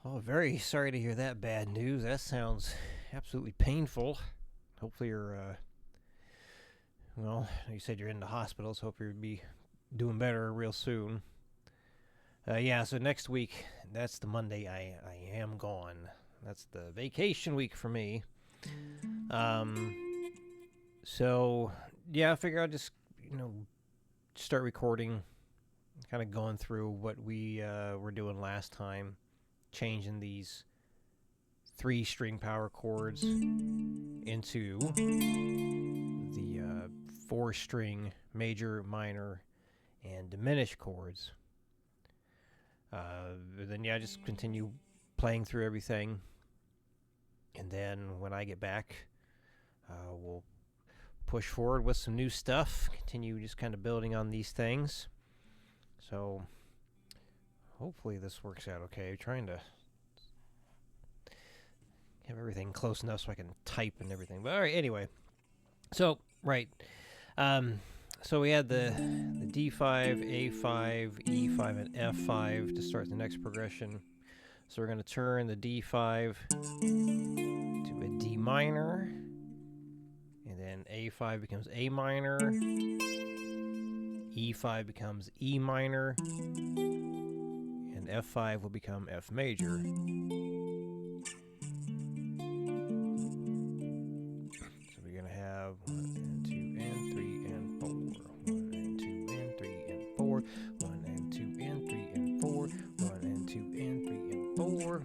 Oh, very sorry to hear that bad news. That sounds absolutely painful. Hopefully well, you said you're in the hospital, so hope you'll be doing better real soon. Yeah, so next week, that's the Monday I am gone. That's the vacation week for me. Um, so, yeah, I figure I'll just, you know, start recording, kind of going through what we were doing last time, changing these three string power chords into the four string major, minor, and diminished chords. Then, yeah, just continue playing through everything. And then when I get back, we'll push forward with some new stuff, continue just kind of building on these things. So hopefully this works out okay. Trying to have everything close enough so I can type and everything. But all right, anyway. So, right. Um, so we had the D5, A5, E5, and F5 to start the next progression. So we're going to turn the D5 to a D minor, and then A5 becomes A minor, E5 becomes E minor, and F5 will become F major. So we're going to have 1 and 2 and 3 and 4. 1 and 2 and 3 and 4. 1 and 2 and 3 and 4. 1 and 2 and 3 and 4.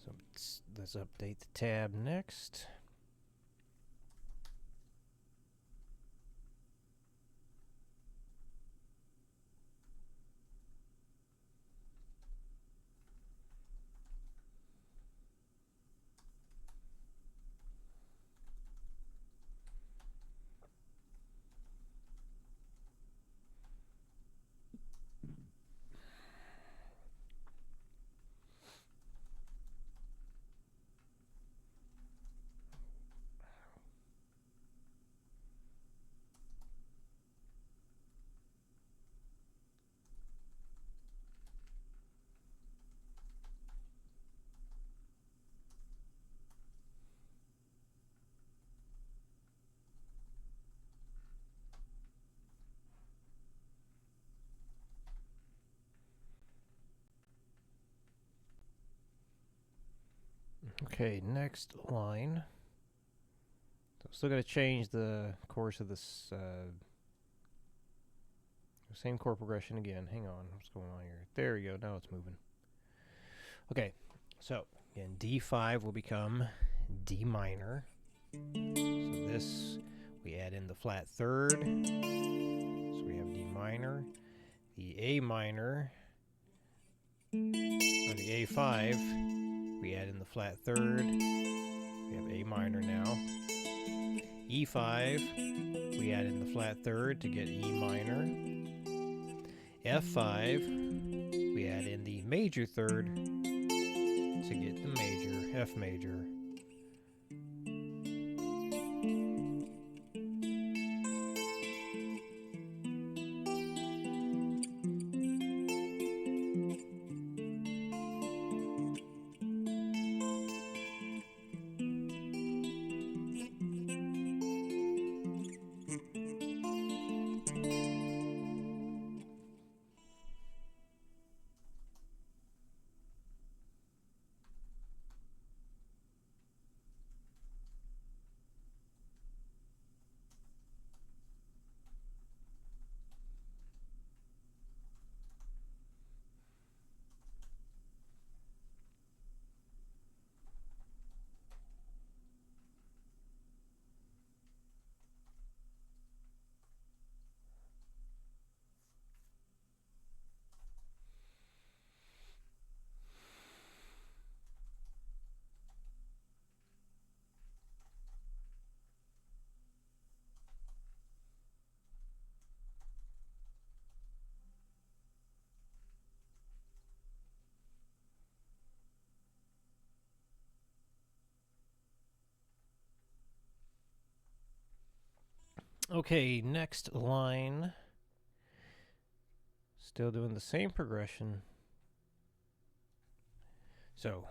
So let's update the tab next. Okay, next line. So I'm still going to change the course of this same chord progression again. Hang on, what's going on here? There we go, now it's moving. Okay, so again, D5 will become D minor. So this, we add in the flat third. So we have D minor. The A minor, or the A5, we add in the flat third. We have A minor now. E5, we add in the flat third to get E minor. F5, we add in the major third to get the major, F major. Okay, next line. Still doing the same progression. So,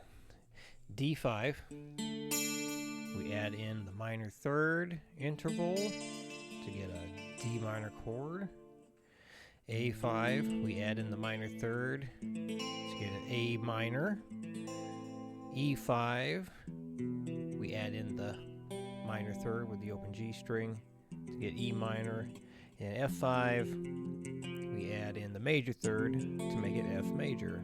D5, we add in the minor third interval to get a D minor chord. A5, we add in the minor third to get an A minor. E5, we add in the minor third with the open G string to get E minor. And F5, we add in the major third to make it F major.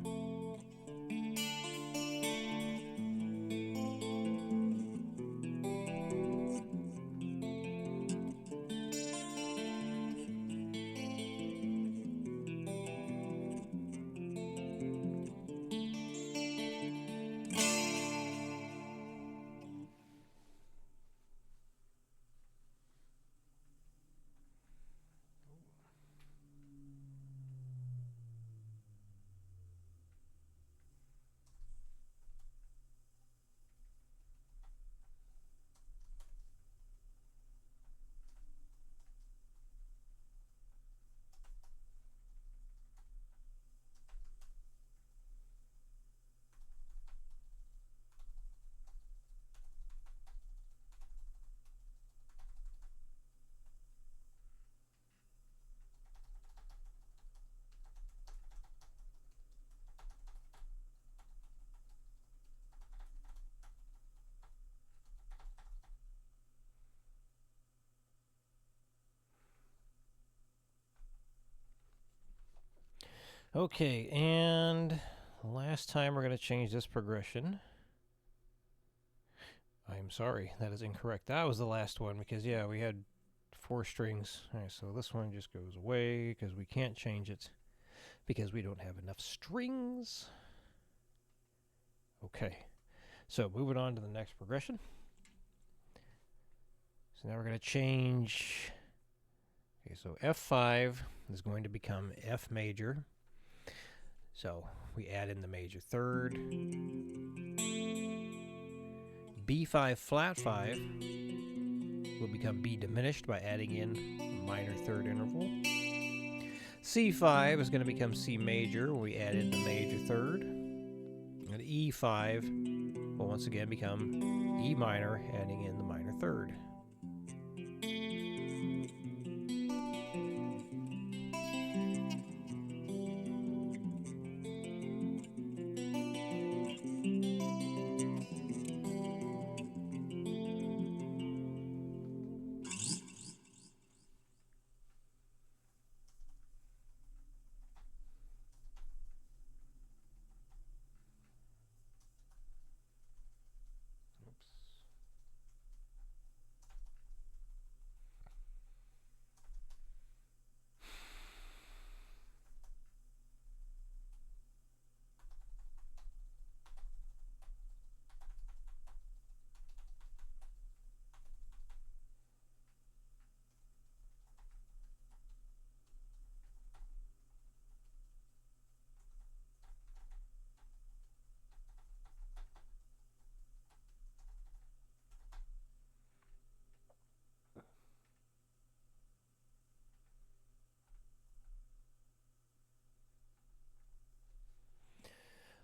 Okay, and last time we're going to change this progression. I'm sorry, that is incorrect. That was the last one because, yeah, we had 4 strings. All right, so this one just goes away because we can't change it because we don't have enough strings. Okay, so moving on to the next progression. So now we're going to change. Okay, so F5 is going to become F major. So we add in the major third. B5 flat 5 will become B diminished by adding in minor third interval. C5 is going to become C major when we add in the major third. And E5 will once again become E minor, adding in the minor third.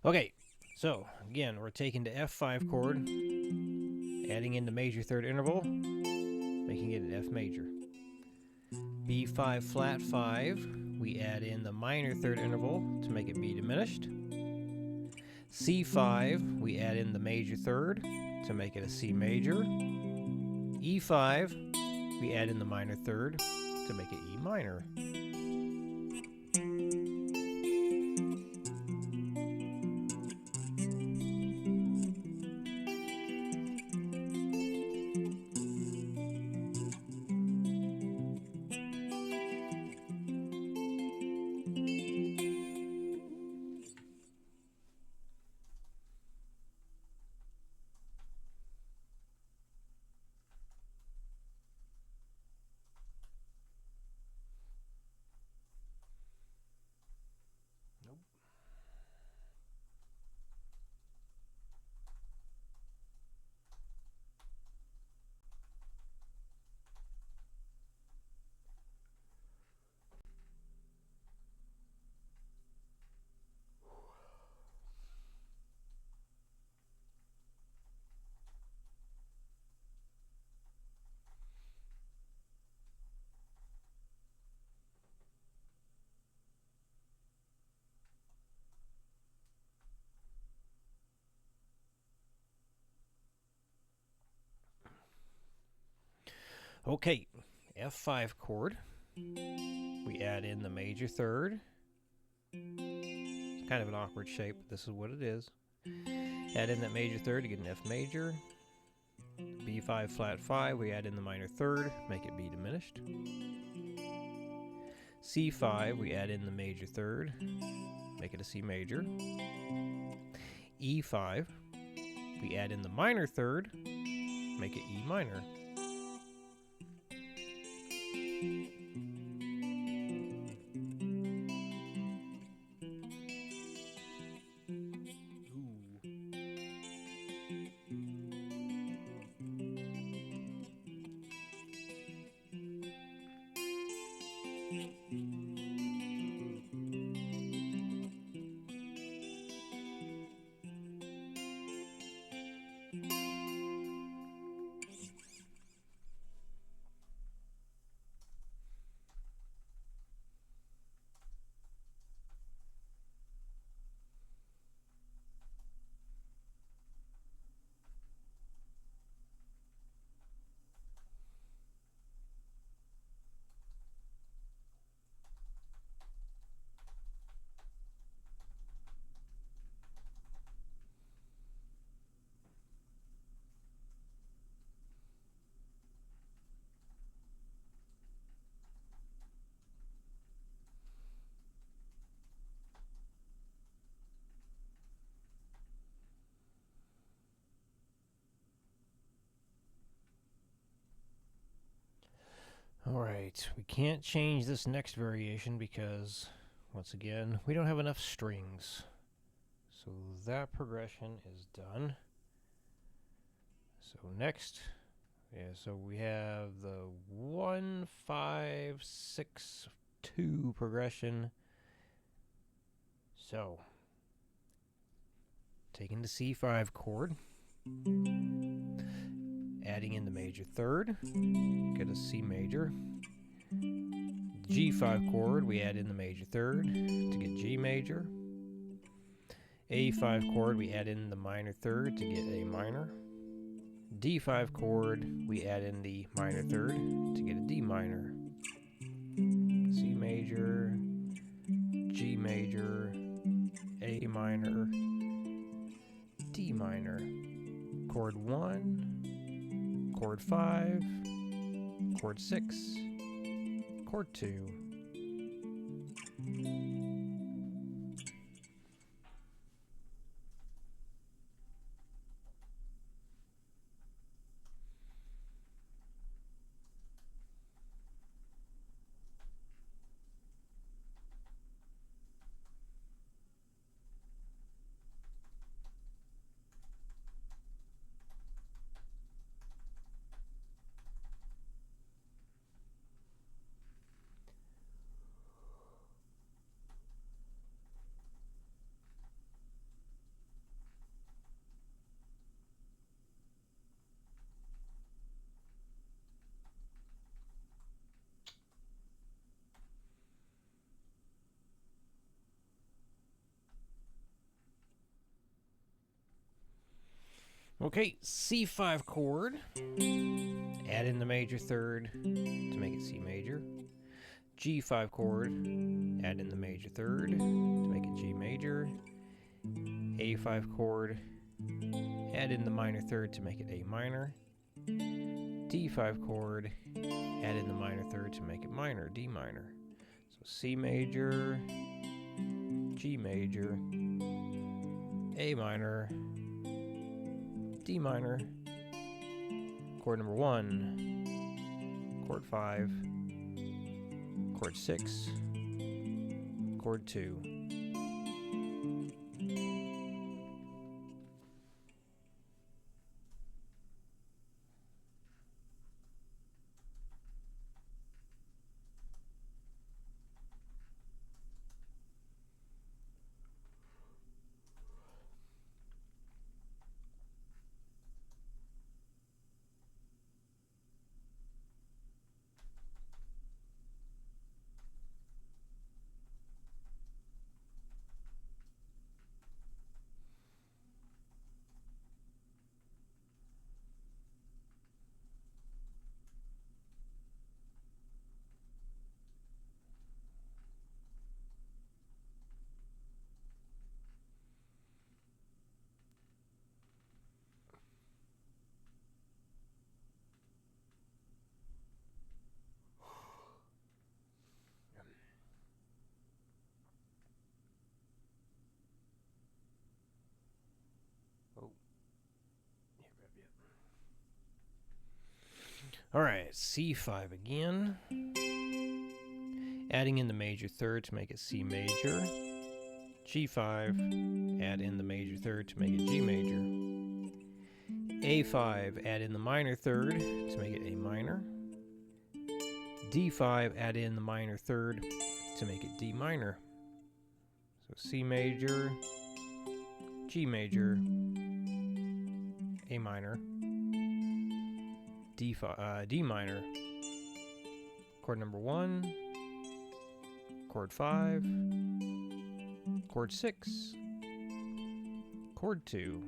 Okay, so again, we're taking the F5 chord, adding in the major third interval, making it an F major. B5 flat 5, we add in the minor third interval to make it B diminished. C5, we add in the major third to make it a C major. E5, we add in the minor third to make it E minor. Okay, F5 chord. We add in the major third. It's kind of an awkward shape, but this is what it is. Add in that major third to get an F major. B5 flat 5, we add in the minor third, make it B diminished. C5, we add in the major third, make it a C major. E5, we add in the minor third, make it E minor. Alright, we can't change this next variation because, once again, we don't have enough strings. So that progression is done. So next, so we have the 1, 5, 6, 2 progression. So, taking the C5 chord, adding in the major third, get a C major. G5 chord, we add in the major third to get G major. A5 chord, we add in the minor third to get A minor. D5 chord, we add in the minor third to get a D minor. C major, G major, A minor, D minor. Chord 1, chord 5, chord 6, chord 2. Okay, C5 chord, add in the major third to make it C major. G5 chord, add in the major third to make it G major. A5 chord, add in the minor third to make it A minor. D5 chord, add in the minor third to make it minor, D minor. So C major, G major, A minor, D minor, chord number 1, chord 5, chord 6, chord 2. All right, C5 again. Adding in the major third to make it C major. G5, add in the major third to make it G major. A5, add in the minor third to make it A minor. D5, add in the minor third to make it D minor. So C major, G major, A minor, D minor. Chord number 1, chord 5, chord 6, chord 2.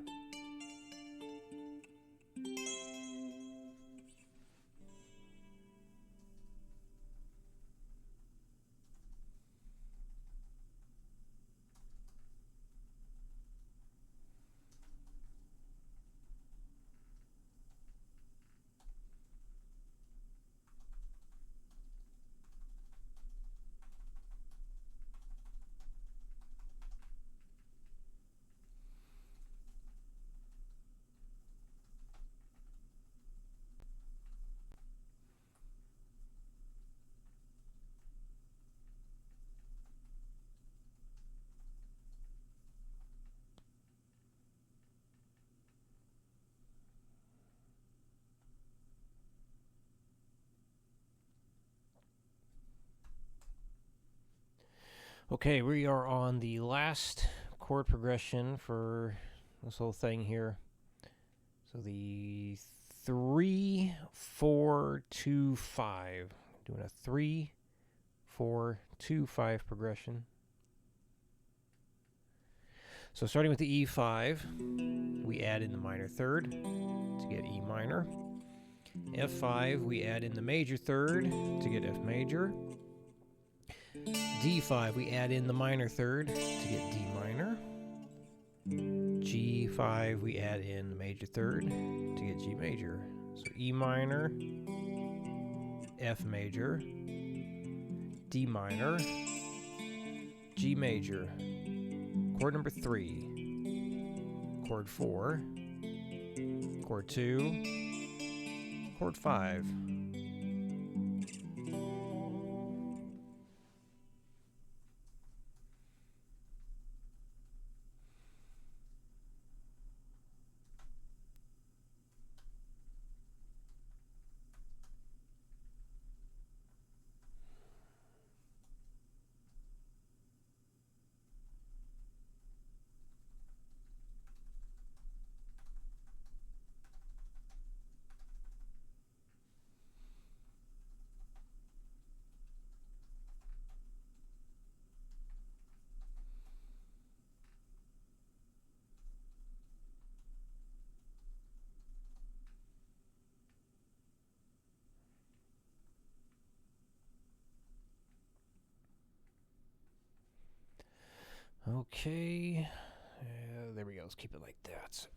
Okay, we are on the last chord progression for this whole thing here. So the 3, 4, 2, 5. Doing a 3, 4, 2, 5 progression. So starting with the E5, we add in the minor third to get E minor. F5, we add in the major third to get F major. D5, we add in the minor third to get D minor. G5, we add in the major third to get G major. So E minor, F major, D minor, G major. Chord number 3, chord 4, chord 2, chord 5. Okay, there we go. Let's keep it like that.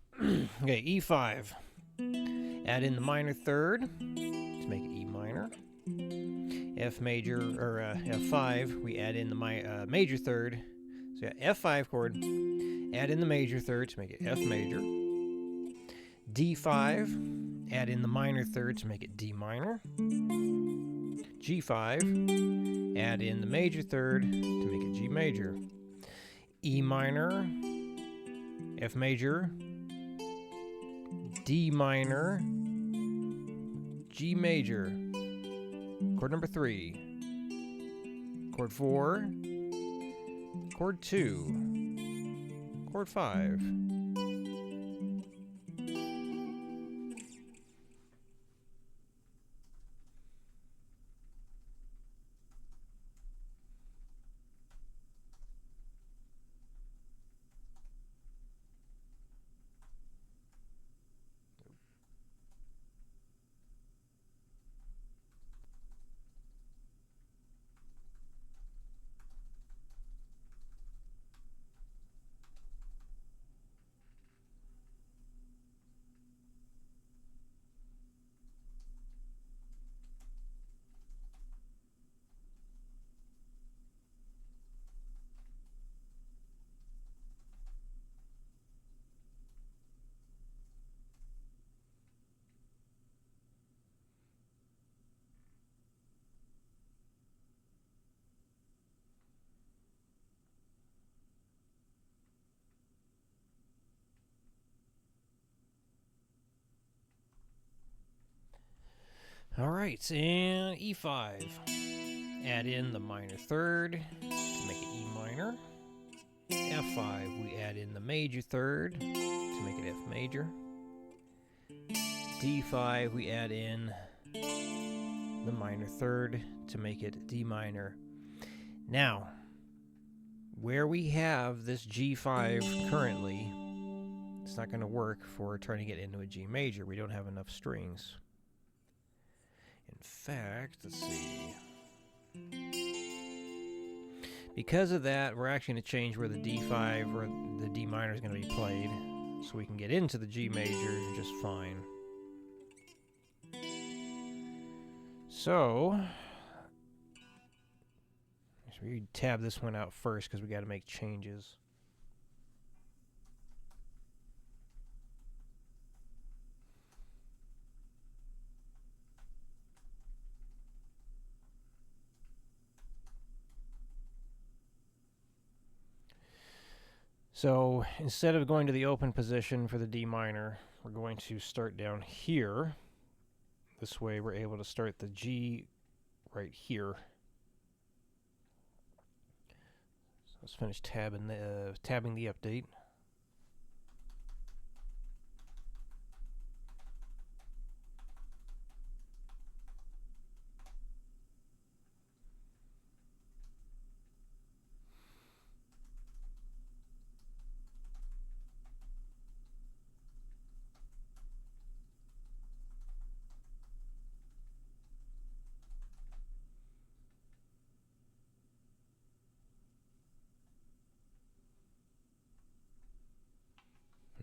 Okay, E5. Add in the minor third to make it E minor. F major, or F5, we add in the major third. So yeah, F5 chord, add in the major third to make it F major. D5, add in the minor third to make it D minor. G5, add in the major third to make it G major. E minor, F major, D minor, G major. Chord number 3, chord 4, chord 2, chord 5. All right, and E5. Add in the minor third to make it E minor. F5, we add in the major third to make it F major. D5, we add in the minor third to make it D minor. Now, where we have this G5 currently, it's not going to work for turning it into a G major. We don't have enough strings. In fact, let's see. Because of that, we're actually going to change where the D5 or the D minor is going to be played so we can get into the G major just fine. So we tab this one out first because we got to make changes. So instead of going to the open position for the D minor, we're going to start down here. This way we're able to start the G right here. So let's finish tabbing the update.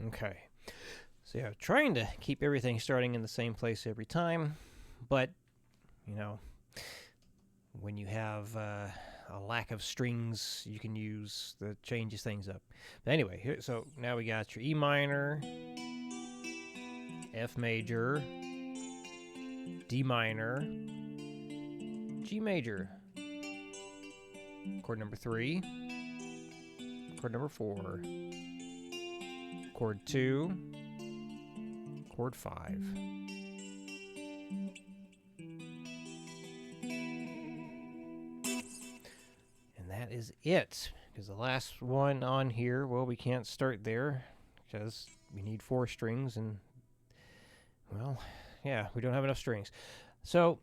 Okay, so yeah, trying to keep everything starting in the same place every time, but, you know, when you have a lack of strings you can use that changes things up. But anyway, here, so now we got your E minor, F major, D minor, G major, chord number 3, chord number 4, chord 2, chord 5. And that is it. Because the last one on here, well, we can't start there because we need 4 strings and, well, yeah, we don't have enough strings. So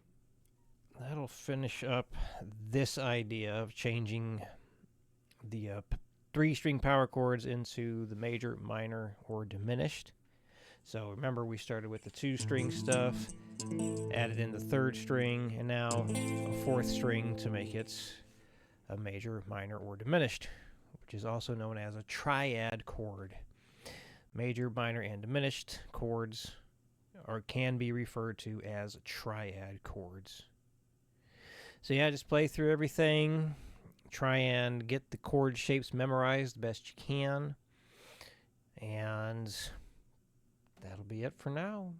that'll finish up this idea of changing the 3-string power chords into the major, minor, or diminished. So remember, we started with the 2-string stuff, added in the 3rd string, and now a 4th string to make it a major, minor, or diminished, which is also known as a triad chord. Major, minor, and diminished chords can be referred to as triad chords. So yeah, just play through everything. Try and get the chord shapes memorized the best you can. And that'll be it for now.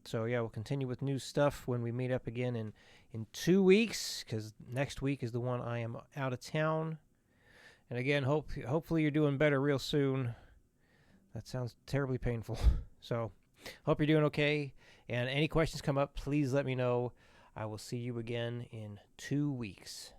So yeah, we'll continue with new stuff when we meet up again in 2 weeks, because next week is the one I am out of town. And again, hopefully you're doing better real soon. That sounds terribly painful. So hope you're doing okay. And any questions come up, please let me know. I will see you again in 2 weeks.